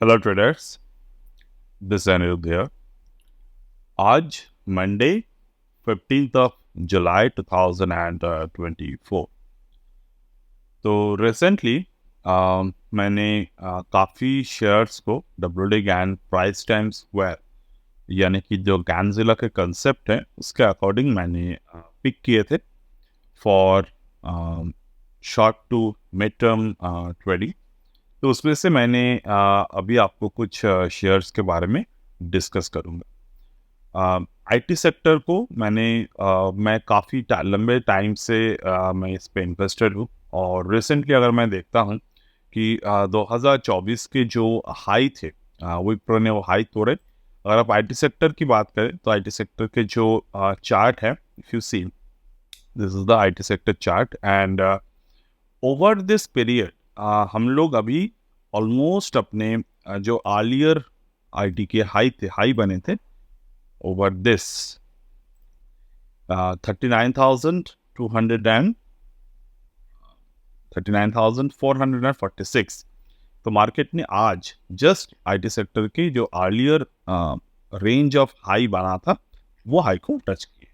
Hello traders, this Aniruddh here. आज Monday 15th of July 2024। तो recently मैंने काफ़ी शेयर्स को W Gann price time square यानी कि जो गैनजिला के कंसेप्ट है उसके अकॉर्डिंग मैंने पिक किए थे for short to mid term trading. तो उसमें से मैंने अभी आपको कुछ शेयर्स के बारे में डिस्कस करूँगा। आईटी सेक्टर को मैं काफ़ी लंबे टाइम से मैं इस पे इन्वेस्टेड हूँ और रिसेंटली अगर मैं देखता हूँ कि 2024 के जो हाई थे, विप्रो ने वो हाई तोड़े। अगर आप आईटी सेक्टर की बात करें तो आईटी सेक्टर के जो चार्ट है, if you see this is the IT sector chart and over this period हम लोग अभी ऑलमोस्ट अपने जो अर्लियर आईटी के हाई बने थे ओवर दिस 39,200 एंड 39,446। तो मार्केट ने आज जस्ट आईटी सेक्टर की जो अर्लियर रेंज ऑफ हाई बना था वो हाई को टच किया।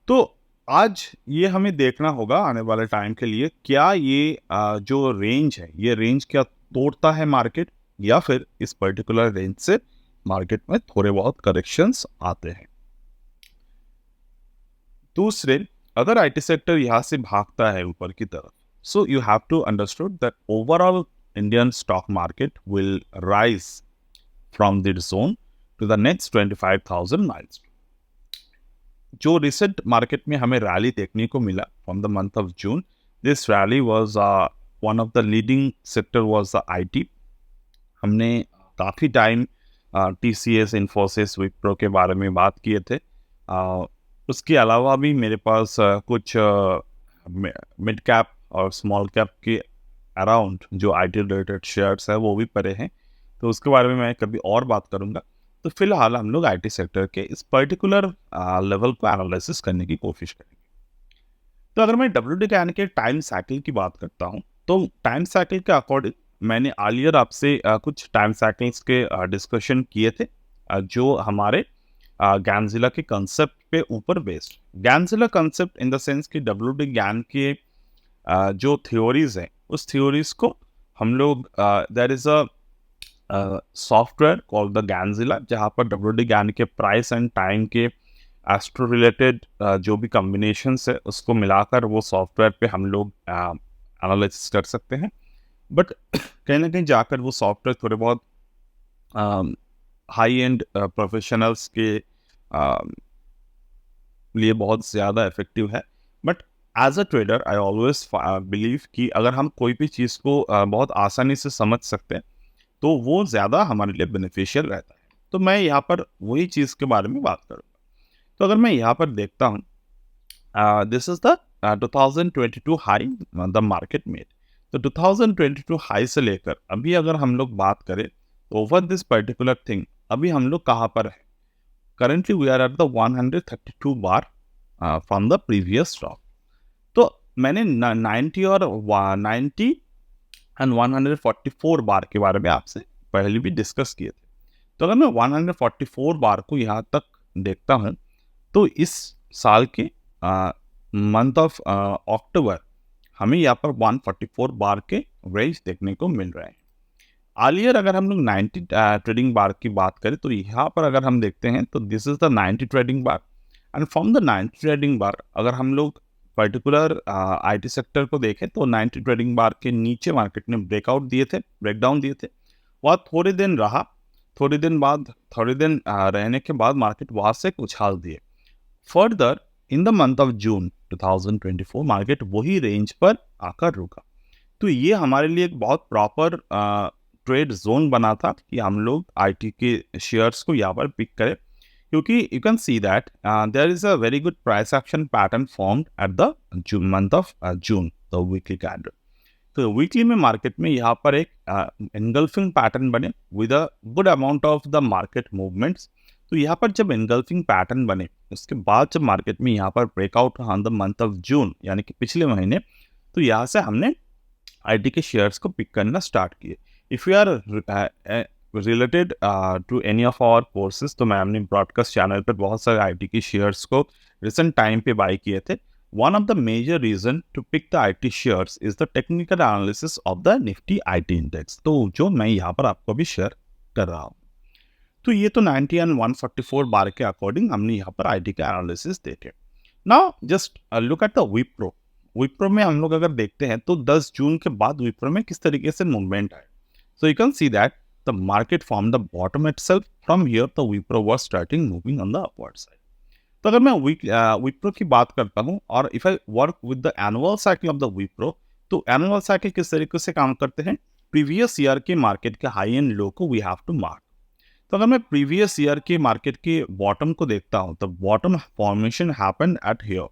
तो आज ये हमें देखना होगा आने वाले टाइम के लिए, क्या ये जो रेंज है ये रेंज क्या तोड़ता है मार्केट, या फिर इस पर्टिकुलर रेंज से मार्केट में थोड़े बहुत करेक्शंस आते हैं। दूसरे, अगर आईटी सेक्टर यहाँ से भागता है ऊपर की तरफ, so you have to understood that overall Indian stock market will rise from this zone to the next 25,000 miles. जो रिसेंट मार्केट में हमें रैली देखने को मिला from the month of June, this rally was one of the leading sector was the IT. हमने काफ़ी time TCS, Infosys, Wipro के बारे में बात किए थे। उसके अलावा भी मेरे पास कुछ मिड कैप और स्मॉल कैप के अराउंड जो आईटी रिलेटेड शेयर्स है वो भी पड़े हैं, तो उसके बारे में मैं कभी और बात करूंगा। तो फिलहाल हम लोग आईटी सेक्टर के इस पर्टिकुलर लेवल को एनालिसिस करने की कोशिश करेंगे। तो अगर मैं डब्ल्यू डी के टाइम साइकिल की बात करता हूँ, तो टाइम साइकिल के अकॉर्डिंग मैंने अर्लियर आपसे कुछ टाइम साइकिल्स के डिस्कशन किए थे जो हमारे गैनजिला के कंसेप्ट पे ऊपर based. Gannzilla concept in the sense कि डब्ल्यू डी गैन के जो थ्योरीज हैं उस थ्योरीज को हम लोग there is a software called the Gannzilla, जहाँ पर डब्ल्यू डी गैन के प्राइस एंड टाइम के एस्ट्रो रिलेटेड जो भी कॉम्बिनेशंस है उसको मिलाकर वो सॉफ्टवेयर पे हम लोग एनालिसिस कर सकते हैं। बट कहीं ना कहीं जाकर वो सॉफ्टवेयर थोड़े बहुत हाई एंड प्रोफेशनल्स के लिए बहुत ज़्यादा इफेक्टिव है। But as a trader I always believe कि अगर हम कोई भी चीज़ को बहुत आसानी से समझ सकते हैं तो वो ज़्यादा हमारे लिए बेनिफिशियल रहता है। तो मैं यहाँ पर वही चीज़ के बारे में बात करूँगा। तो अगर मैं यहाँ पर देखता हूँ, this is the 2022 high the market made. तो 2022 हाई से लेकर अभी अगर हम लोग बात करें तो ओवर दिस पर्टिकुलर थिंग अभी हम लोग कहाँ पर है? Currently we are at the 132 bar from the previous stock. तो मैंने 90 और 90 एंड 144 बार के बारे में आपसे पहले भी डिस्कस किए थे। तो अगर मैं 144 बार को यहाँ तक देखता हूँ तो इस साल के मंथ ऑफ अक्टूबर हमें यहाँ पर 144 बार के रेंज देखने को मिल रहे हैं। आलियर अगर हम लोग 90 ट्रेडिंग बार की बात करें तो यहाँ पर अगर हम देखते हैं तो this is the 90 trading bar and from the 90 trading bar अगर हम लोग पर्टिकुलर आईटी सेक्टर को देखें तो 90 ट्रेडिंग बार के नीचे मार्केट ने ब्रेकडाउन दिए थे। वह थोड़े दिन रहा, थोड़े दिन रहने के बाद मार्केट वहाँ से उछाल दिए। Further in the month of June 2024 market वही रेंज पर आकर रुका। तो ये हमारे लिए एक बहुत प्रॉपर ट्रेड जोन बना था कि हम लोग आईटी के शेयर्स को यहाँ पर पिक करें, क्योंकि you can see that there is a very good price action pattern formed at the month of June the weekly candle. तो वीकली में मार्केट में यहाँ पर एक एनगल्फिंग पैटर्न बने with a good amount of the market movements. तो यहाँ पर जब एनगल्फिंग पैटर्न बने उसके बाद जब मार्केट में यहाँ पर breakout on the month of जून यानी कि पिछले महीने, तो यहाँ से हमने आईटी के शेयर्स को पिक करना स्टार्ट किए। If you are related to any of our courses, तो मैं अपने ब्रॉडकास्ट चैनल पर बहुत सारे आईटी के शेयर्स को रिसेंट टाइम पे बाय किए थे. One of the major reason to pick the IT shares is the technical analysis of the Nifty IT index. तो जो मैं यहाँ पर आपको भी शेयर कर रहा हूँ. तो ये तो 90 एंड 144 बार के अकॉर्डिंग हमने यहाँ पर IT का एनालिसिस देखे. Now just look at the Wipro. Wipro में हम लोग अगर देखते हैं तो 10 जून के बाद विप्रो में किस तरीके से मूवमेंट आए. So you can see that the market from the bottom itself, from here the Wipro was starting moving on the upward side. तो अगर मैं विप्रो की बात करता हूँ और if I work with the annual cycle of the Wipro, तो एनुअल साइकिल किस तरीके से काम करते हैं, प्रीवियस ईयर के मार्केट के हाई एंड लो को वी हैव टू मार्क. तो अगर मैं प्रीवियस ईयर के मार्केट के बॉटम को देखता हूँ तो bottom formation happened at here.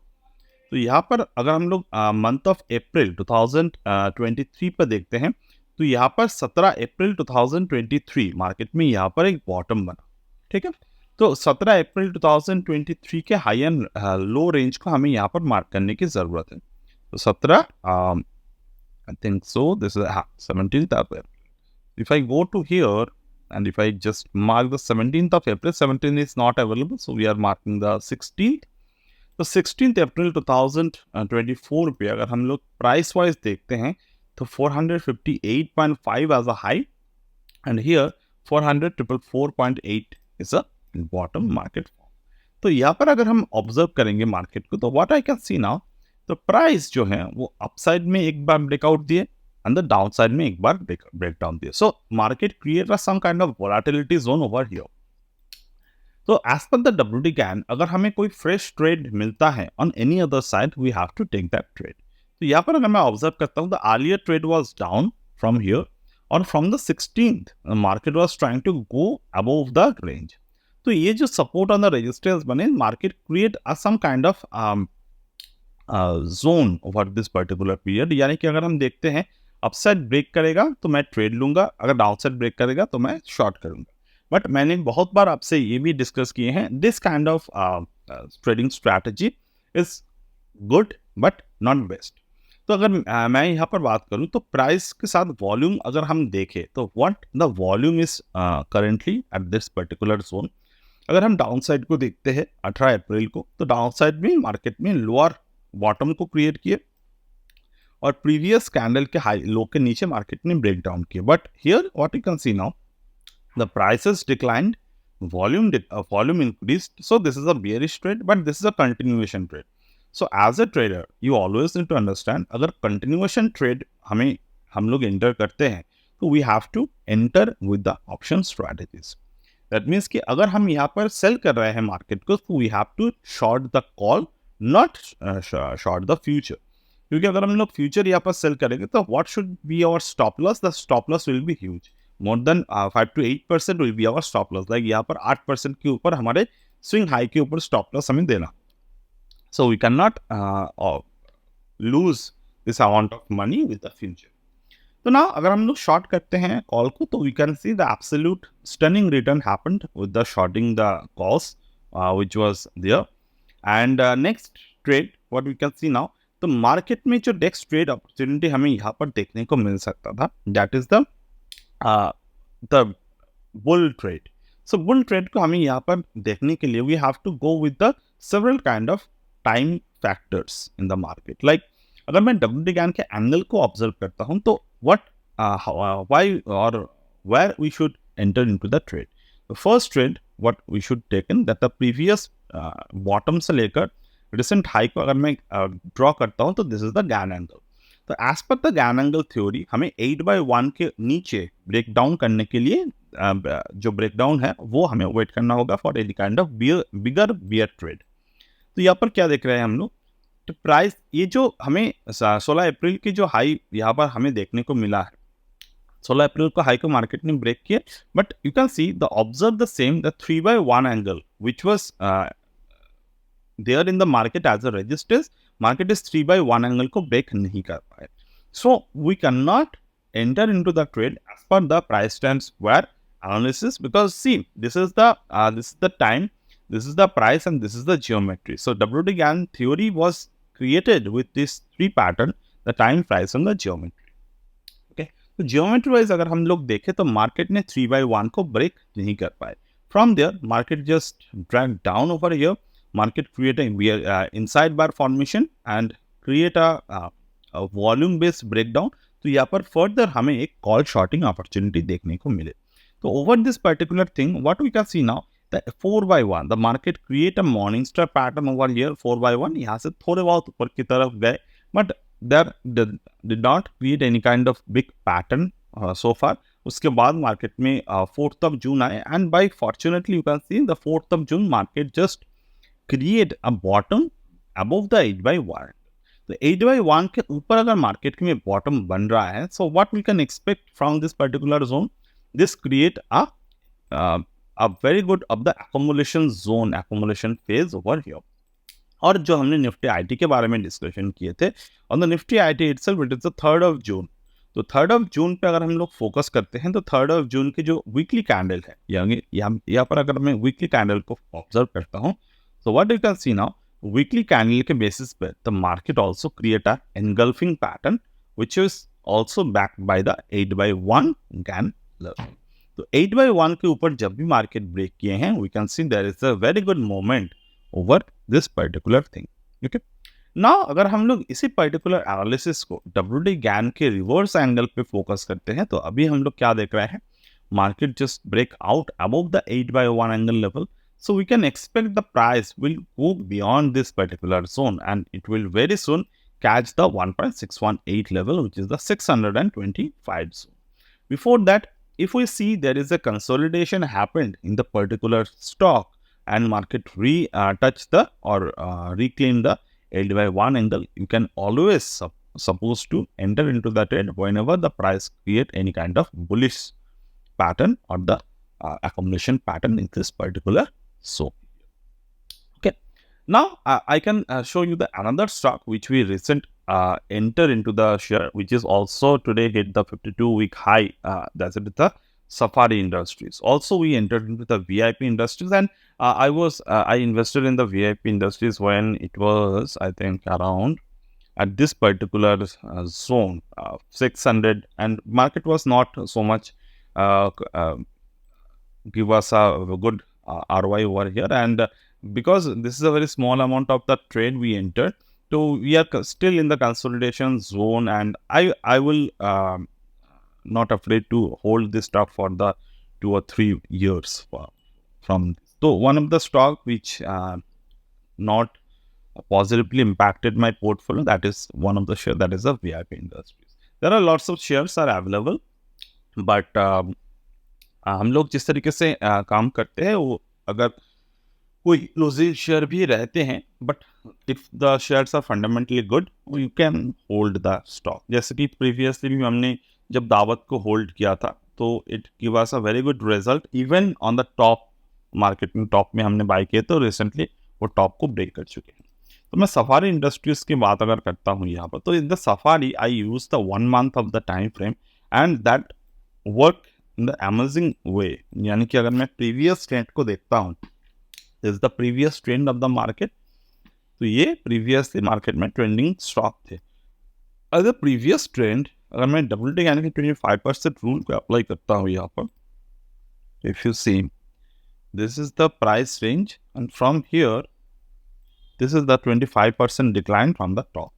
तो यहाँ पर अगर हम लोग मंथ ऑफ अप्रैल 2023 पर देखते हैं तो यहाँ पर 17 अप्रैल 2023 मार्केट में यहाँ पर एक बॉटम बना. ठीक है, तो 17 अप्रैल 2023 के हाई एंड लो रेंज को हमें यहाँ पर मार्क करने की जरूरत है. तो 17 I think so this is 17th April. If I go to here and if I just mark the 17th of April, 17 is not available, so we are marking the 16th. तो 16th April 2024 पे अगर हम लोग price wise देखते हैं तो 458.5 as a high and here 444.8 is a bottom market form. तो यहाँ पर अगर हम ऑब्जर्व करेंगे मार्केट को तो what I can see now, तो प्राइस जो है वो अपसाइड में एक बार ब्रेकआउट दिए and the downside में एक बार breakdown दिया. So market create some kind of volatility zone over here. तो as per the WD-CAN अगर हमें कोई fresh trade मिलता है on any other side, we have to take that trade. तो यहाँ पर अगर मैं observe करता हूँ, the earlier trade was down from here और from the 16th the market was trying to go above the range. तो ये जो support on the resistance बने, market create some kind of zone over this particular period. यानी कि अगर हम देखते हैं अपसाइड ब्रेक करेगा तो मैं ट्रेड लूंगा, अगर डाउनसाइड ब्रेक करेगा तो मैं शॉर्ट करूंगा. बट मैंने बहुत बार आपसे ये भी डिस्कस किए हैं, this kind of trading strategy is good but not best. तो अगर मैं यहाँ पर बात करूँ तो प्राइस के साथ वॉल्यूम अगर हम देखें तो what the volume is currently at this particular zone. अगर हम डाउन साइड को देखते हैं 18 अप्रैल को, तो डाउन साइड में मार्केट में लोअर बॉटम को क्रिएट किए और प्रीवियस कैंडल के हाई लो के नीचे मार्केट ने ब्रेक डाउन किया. But here what you can see now, the prices declined, volume increased. So this is a bearish trade, but this is a continuation trade. So as a trader, you always need to understand, अगर continuation trade हम लोग enter करते हैं तो we have to enter with the option strategies. That means कि अगर हम यहाँ पर sell कर रहे हैं मार्केट को तो we have to short the call, not short the future. क्योंकि अगर हम लोग फ्यूचर यहाँ पर सेल करेंगे तो what should be our stop loss, the stop loss will be huge, more than 5 to 8% will be our stop loss. Like यहाँ पर 8% के ऊपर हमारे स्विंग हाई के ऊपर स्टॉप लॉस हमें देना. So we can not lose this amount of money with the future. तो ना अगर हम लोग शॉर्ट करते हैं कॉल को तो we can see the absolute stunning return happened with the shorting the calls which was there. And next trade what we can see now, तो मार्केट में जो नेक्स्ट ट्रेड अपॉर्चुनिटी हमें यहाँ पर देखने को मिल सकता था, that is the bull trade. So bull trade को हमें यहाँ पर देखने के लिए we have to go with the several kind of time factors in the market. Like अगर मैं WD-CAN के एंगल को ऑब्जर्व करता हूँ तो व्हाई और where we should enter into the trade. First trade what we should take in that the previous bottom से लेकर रिसेंट हाई को अगर मैं ड्रॉ करता हूँ तो this is the Gann angle. तो as per the Gann angle theory हमें 8/1 के नीचे ब्रेक डाउन करने के लिए जो ब्रेक डाउन है वो हमें वेट करना होगा for any kind of bigger bear trade. तो यहाँ पर क्या देख रहे हैं हम लोग, तो प्राइस ये जो हमें 16 अप्रैल की जो हाई यहाँ पर हमें देखने को मिला है, 16 अप्रैल को हाई को मार्केट ने ब्रेक किया. But you can see the observe the same the 3/1 angle which was there in the market as a resistance, market is 3/1 angle को break नहीं कर पाए. So we cannot enter into the trade as per the price trend square analysis, because see this is the time, this is the price and this is the geometry. So WD-CAN theory was created with this three pattern, the time, price and the geometry. Okay, तो geometry wise अगर हम लोग देखें तो market ने 3/1 को break नहीं कर पाए. From their market just drag down over here. Market create inside bar formation and create a volume based breakdown. तो यहाँ पर फर्दर हमें एक कॉल शॉर्टिंग अपॉर्चुनिटी देखने को मिले. तो over this particular thing what we can see now, the 4/1 the market create a morning star pattern over here. 4/1 यहाँ से थोड़े बहुत ऊपर की तरफ गए, but there did not create any kind of big pattern so far. उसके बाद मार्केट में 4th of June आए, and by fortunately you can see the 4th of June market just create a bottom above the 8/1. तो 8/1 के ऊपर अगर market में bottom बन रहा है, so what we can expect from this particular zone, this create a very good of the accumulation zone, accumulation phase over here. और जो हमने निफ्टी आईटी के बारे में डिस्कशन किए थे, on the Nifty IT itself it is the 3rd of June. तो 3rd of June पे अगर हम लोग फोकस करते हैं तो 3rd of June की जो वीकली कैंडल है, यानी यहाँ पर अगर मैं वीकली कैंडल को ऑब्जर्व करता हूँ, so what you can see now, weekly candle के बेसिस पे the market also create a engulfing pattern which is also backed by the 8/1 candle. तो 8/1 के ऊपर जब भी मार्केट ब्रेक किए हैं, we can see there is a very good moment over this particular thing. Okay, now अगर हम लोग इसी पर्टिकुलर एनालिसिस को WD गैन के रिवर्स एंगल पे फोकस करते हैं, तो अभी हम लोग क्या देख रहे हैं, market just break out above the 8/1 angle level. So we can expect the price will go beyond this particular zone and it will very soon catch the 1.618 level, which is the 625 zone. Before that, if we see there is a consolidation happened in the particular stock and market touch the or reclaim the 8/1 angle, you can always supposed to enter into the trade whenever the price create any kind of bullish pattern or the accumulation pattern in this particular zone. Okay, now I can show you the another stock which we recent enter into the share, which is also today hit the 52-week high. That's it, the Safari Industries. Also we entered into the VIP Industries, and I invested in the VIP Industries when it was, I think, around at this particular zone 600, and market was not so much give us a good ROI over here, and because this is a very small amount of the trade we entered, so we are still in the consolidation zone, and I will not afraid to hold this stock for the 2 or 3 years from. So one of the stock which not positively impacted my portfolio, that is one of the share, that is a VIP Industries. There are lots of shares are available, but हम लोग जिस तरीके से काम करते हैं, वो अगर कोई लूजिंग शेयर भी रहते हैं, but if the shares are fundamentally good, you can hold the stock. जैसे कि प्रीवियसली भी हमने जब दावत को होल्ड किया था, तो it give us a very good result even on the top market में. टॉप में हमने बाय किए तो रिसेंटली वो टॉप को ब्रेक कर चुके हैं. तो मैं सफारी इंडस्ट्रीज की बात अगर करता हूँ यहाँ पर, तो in the safari I use the 1 month of the time frame and that work in the amazing वे. यानी कि अगर मैं प्रीवियस ट्रेंड को देखता हूँ, is the previous trend of the market, तो ये प्रीवियसली मार्केट में ट्रेंडिंग स्टॉक थे. अगर प्रीवियस ट्रेंड अगर मैं WD यानी कि 25% रूल को अप्लाई करता हूँ यहाँ पर, if you see this is the price range and from here this is the 25% decline from the top.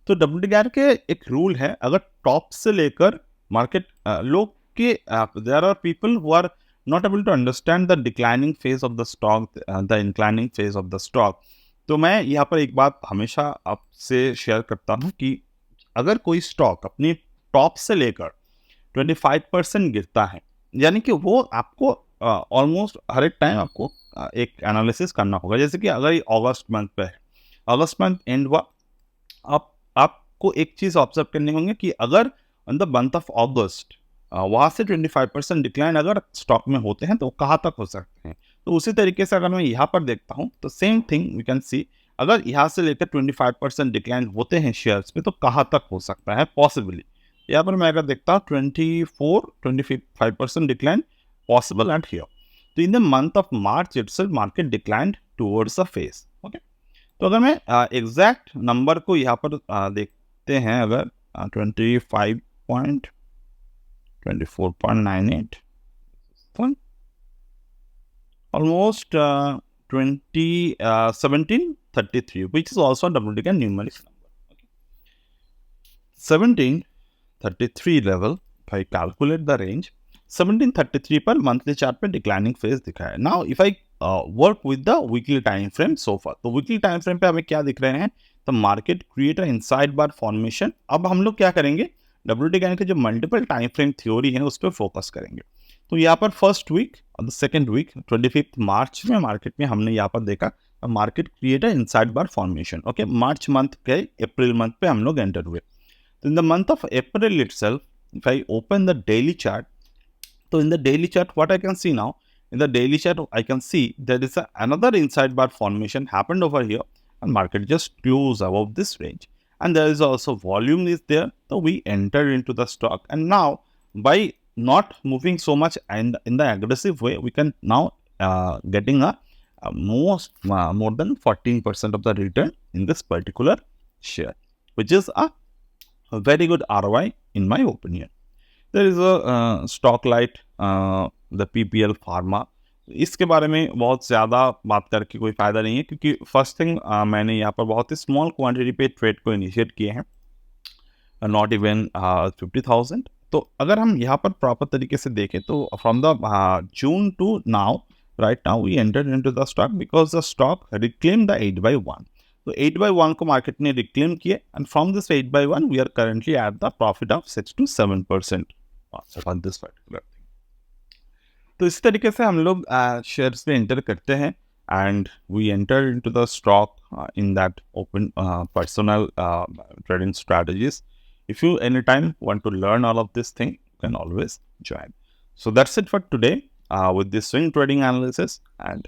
तो WD के एक रूल है, अगर टॉप से लेकर मार्केट लोग के there are people who are not able to understand the declining phase of the stock, the inclining phase of the stock. तो मैं यहाँ पर एक बात हमेशा आपसे शेयर करता हूँ कि अगर कोई स्टॉक अपनी टॉप से लेकर 25% गिरता है, यानी कि वो आपको ऑलमोस्ट हर एक टाइम आपको एक एनालिसिस करना होगा. जैसे कि अगर अगस्त मंथ पे है, अगस्त मंथ एंड हुआ, आपको एक चीज़ ऑब्जर्व करनी होंगे कि अगर इन द मंथ ऑफ अगस्त वहाँ से 25% डिक्लाइन अगर स्टॉक में होते हैं तो कहाँ तक हो सकते हैं. तो उसी तरीके से अगर मैं यहाँ पर देखता हूँ तो same thing we can see, अगर यहाँ से लेकर 25% डिक्लाइन होते हैं शेयर्स में तो कहाँ तक हो सकता है पॉसिबली. यहाँ पर मैं अगर देखता हूँ 24-25% डिक्लाइन पॉसिबल एट हियर. तो in the month of March itself market declined towards the face. Okay, तो अगर मैं एग्जैक्ट नंबर को यहाँ पर देखते हैं, अगर 25 24.98, almost 1733, which is also a double digit numeric number. Okay. 1733 level, if I calculate the range, 1733 पर monthly chart पे declining phase दिखा है. Now if I work with the weekly time frame so far, तो weekly time frame पे हमें क्या दिख रहे हैं? The market create a inside bar formation. अब हम लोग क्या करेंगे? WT के जो मल्टीपल टाइम फ्रेम थ्योरी है उस पर फोकस करेंगे. तो यहाँ पर फर्स्ट वीक और सेकेंड वीक 25 मार्च में मार्केट में हमने यहाँ पर देखा मार्केट क्रिएट इनसाइड बार फॉर्मेशन. ओके, मार्च मंथ के अप्रैल मंथ पे हम लोग एंटर हुए. तो in the month of April itself, if I open the daily chart, तो in the daily chart what I can see now, in the daily chart I can see there is another inside bar formation happened over here and market just close above this range, and there is also volume is there, so we enter into the stock. And now by not moving so much and in the aggressive way, we can now getting a more than 14% of the return in this particular share, which is a very good ROI in my opinion. There is a stock light, the PPL Pharma. इसके बारे में बहुत ज़्यादा बात करके कोई फ़ायदा नहीं है, क्योंकि फर्स्ट थिंग मैंने यहाँ पर बहुत ही स्मॉल क्वांटिटी पे ट्रेड को इनिशिएट किए हैं, नॉट इवन 50,000. तो अगर हम यहाँ पर प्रॉपर तरीके से देखें तो from the June to now, right now we enter into the stock because the stock reclaim the 8/1. तो 8/1 को मार्केट ने रिक्लेम किए, and from this 8/1 we are currently at the profit of 6 to 7% on this particular thing. तो इस तरीके से हम लोग शेयर्स में एंटर करते हैं, and we enter into the stock in that open personal trading strategies. If you anytime want to learn all of this thing, you can always join. So that's it for today with this swing trading analysis, and